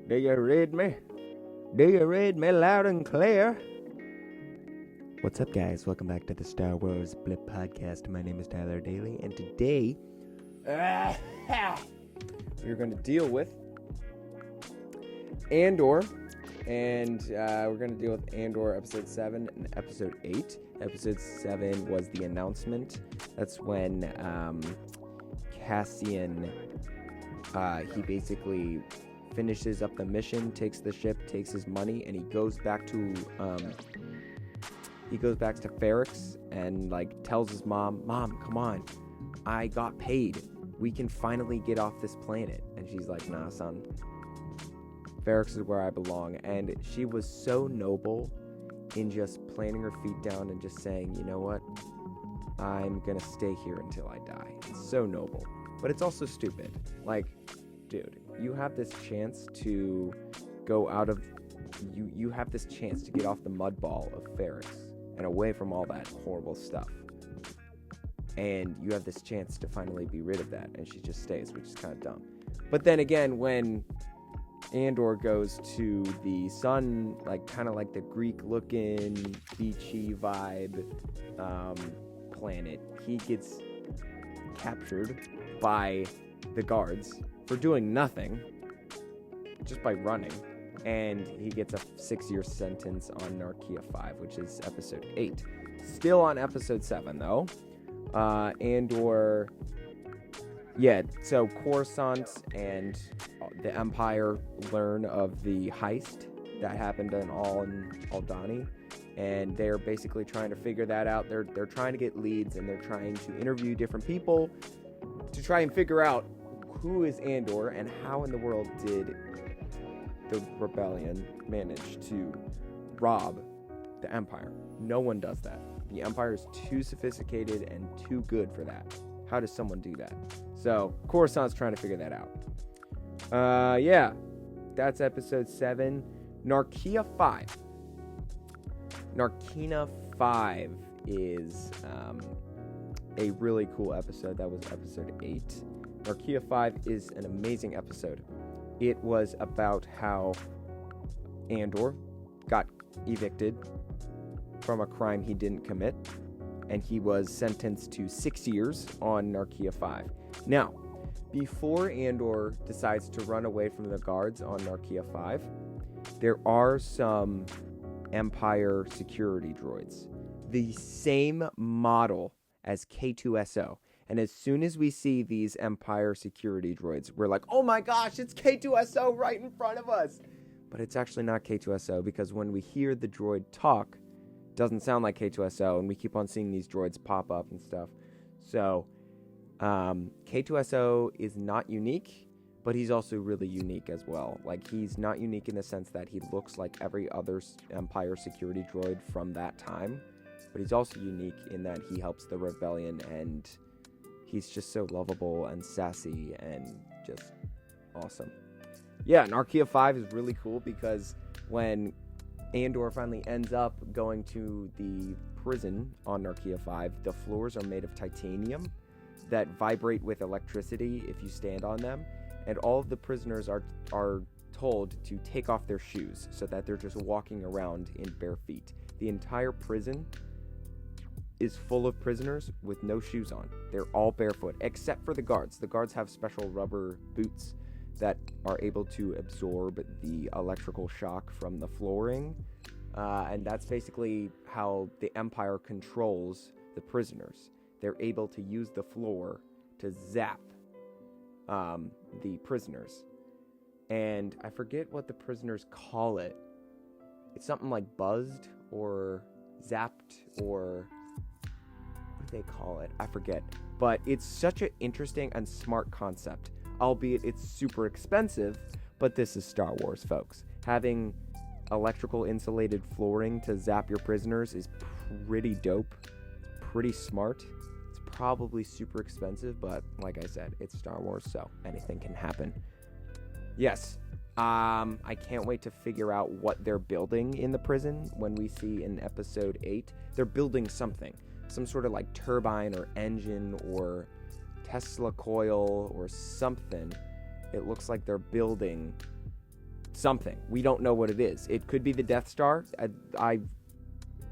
Do you read me? Do you read me loud and clear? What's up, guys? Welcome back to the Star Wars Blip podcast. My name is Tyler Daly, and today we're going to deal with ANDOR, and we're going to deal with ANDOR episode 7 and episode 8. Episode 7 was the announcement. That's when Cassian, he basically finishes up the mission, takes the ship, takes his money, and he goes back to Ferrix and tells his mom, come on, I got paid. We can finally get off this planet. And she's like, nah, son. Ferrix is where I belong. And she was so noble in just planting her feet down and just saying, you know what? I'm gonna stay here until I die. It's so noble. But it's also stupid. Dude, you have this chance to go out of... You have this chance to get off the mud ball of Ferrix and away from all that horrible stuff. And you have this chance to finally be rid of that, and she just stays, which is kind of dumb. But then again, when Andor goes to the sun, kind of like the Greek-looking, beachy vibe planet, he gets captured by the guards for doing nothing, just by running. And he gets a 6-year sentence on Narkina 5, which is episode 8. Still on episode 7, though. Andor... Yeah, so Coruscant and the Empire learn of the heist that happened in Aldhani. And they're basically trying to figure that out. They're trying to get leads, and they're trying to interview different people to try and figure out who is Andor and how in the world did the rebellion manage to rob the Empire. No one does that. The Empire is too sophisticated and too good for that. How does someone do that? So Coruscant's trying to figure that out. Yeah, that's episode 7. Narkina 5. Narkina 5 is a really cool episode. That was episode 8. Narkina 5 is an amazing episode. It was about how Andor got evicted from a crime he didn't commit, and he was sentenced to 6 years on Narkina 5. Now, before Andor decides to run away from the guards on Narkina 5, there are some Empire security droids, the same model as K2SO. And as soon as we see these Empire security droids, we're like, oh my gosh, it's K2SO right in front of us. But it's actually not K2SO, because when we hear the droid talk, it doesn't sound like K2SO, and we keep on seeing these droids pop up and stuff. So K2SO is not unique, but he's also really unique as well. He's not unique in the sense that he looks like every other Empire security droid from that time, but he's also unique in that he helps the rebellion, and he's just so lovable and sassy and just awesome. Yeah, Narkina 5 is really cool because when Andor finally ends up going to the prison on Narkina 5, the floors are made of titanium that vibrate with electricity if you stand on them, and all of the prisoners are told to take off their shoes so that they're just walking around in bare feet. The entire prison is full of prisoners with no shoes on. They're all barefoot, except for the guards. The guards have special rubber boots that are able to absorb the electrical shock from the flooring. And that's basically how the Empire controls the prisoners. They're able to use the floor to zap the prisoners. And I forget what the prisoners call it. It's something like buzzed or zapped, or what do they call it? I forget. But it's such an interesting and smart concept, albeit it's super expensive, but this is Star Wars, folks. Having electrical insulated flooring to zap your prisoners is pretty dope, pretty smart. It's probably super expensive, but like I said, it's Star Wars, so anything can happen. Yes, I can't wait to figure out what they're building in the prison when we see in episode 8. They're building something, some sort of turbine or engine or Tesla coil or something. It looks like they're building something. We don't know what it is. It could be the Death Star.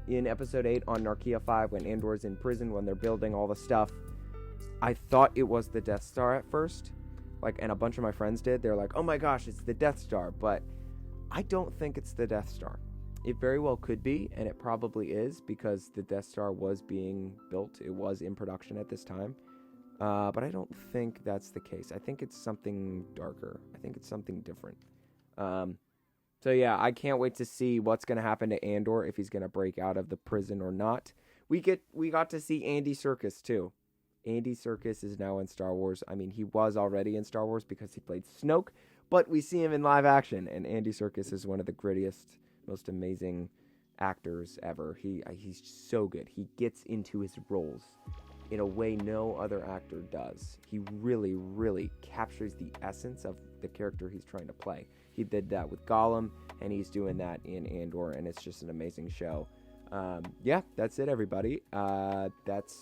In episode 8 on Narkina 5, when Andor's in prison, when they're building all the stuff, I thought it was the Death Star at first. And a bunch of my friends did. They're like, oh my gosh, it's the Death Star. But I don't think it's the Death Star. It very well could be, and it probably is, because the Death Star was being built. It was in production at this time. But I don't think that's the case. I think it's something darker. I think it's something different. So yeah, I can't wait to see what's going to happen to Andor, if he's going to break out of the prison or not. We got to see Andy Serkis too. Andy Serkis is now in Star Wars. I mean, he was already in Star Wars because he played Snoke, but we see him in live action, and Andy Serkis is one of the grittiest, most amazing actors ever. He's so good. He gets into his roles in a way no other actor does. He really, really captures the essence of the character he's trying to play. He did that with Gollum, and he's doing that in Andor, and it's just an amazing show. Yeah, that's it, everybody. That's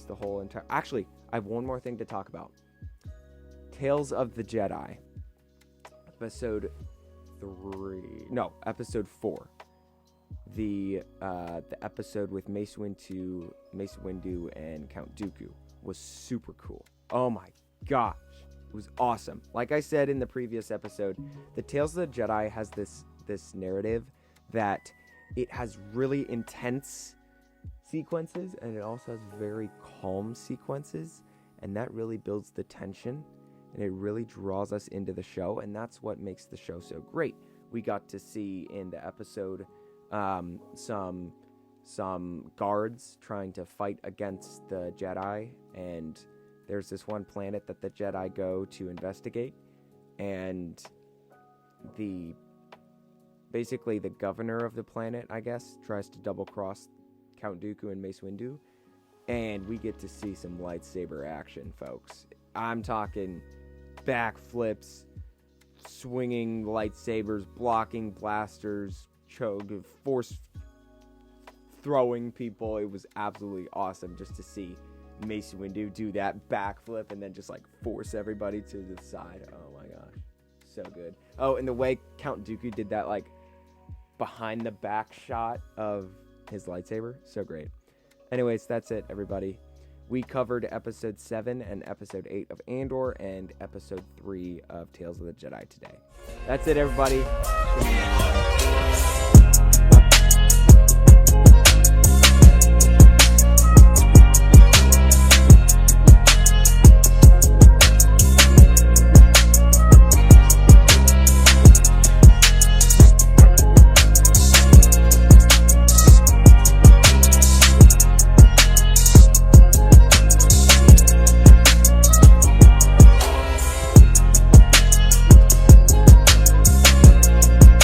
the whole entire... Actually, I have one more thing to talk about. Tales of the Jedi. Episode 4. The episode with Mace Windu and Count Dooku was super cool. Oh my gosh. It was awesome. Like I said in the previous episode, the Tales of the Jedi has this narrative that it has really intense sequences, and it also has very calm sequences, and that really builds the tension, and it really draws us into the show, and that's what makes the show so great. We got to see in the episode some guards trying to fight against the Jedi, and there's this one planet that the Jedi go to investigate, and basically the governor of the planet, I guess, tries to double-cross Count Dooku and Mace Windu, and we get to see some lightsaber action, folks. I'm talking backflips, swinging lightsabers, blocking blasters, force throwing people. It was absolutely awesome just to see Mace Windu do that backflip and then just force everybody to the side. Oh my gosh, so good. Oh, and the way Count Dooku did that behind the back shot of his lightsaber, so great. Anyways, that's it, everybody. We covered episode 7 and episode 8 of Andor and episode 3 of Tales of the Jedi today. That's it, everybody.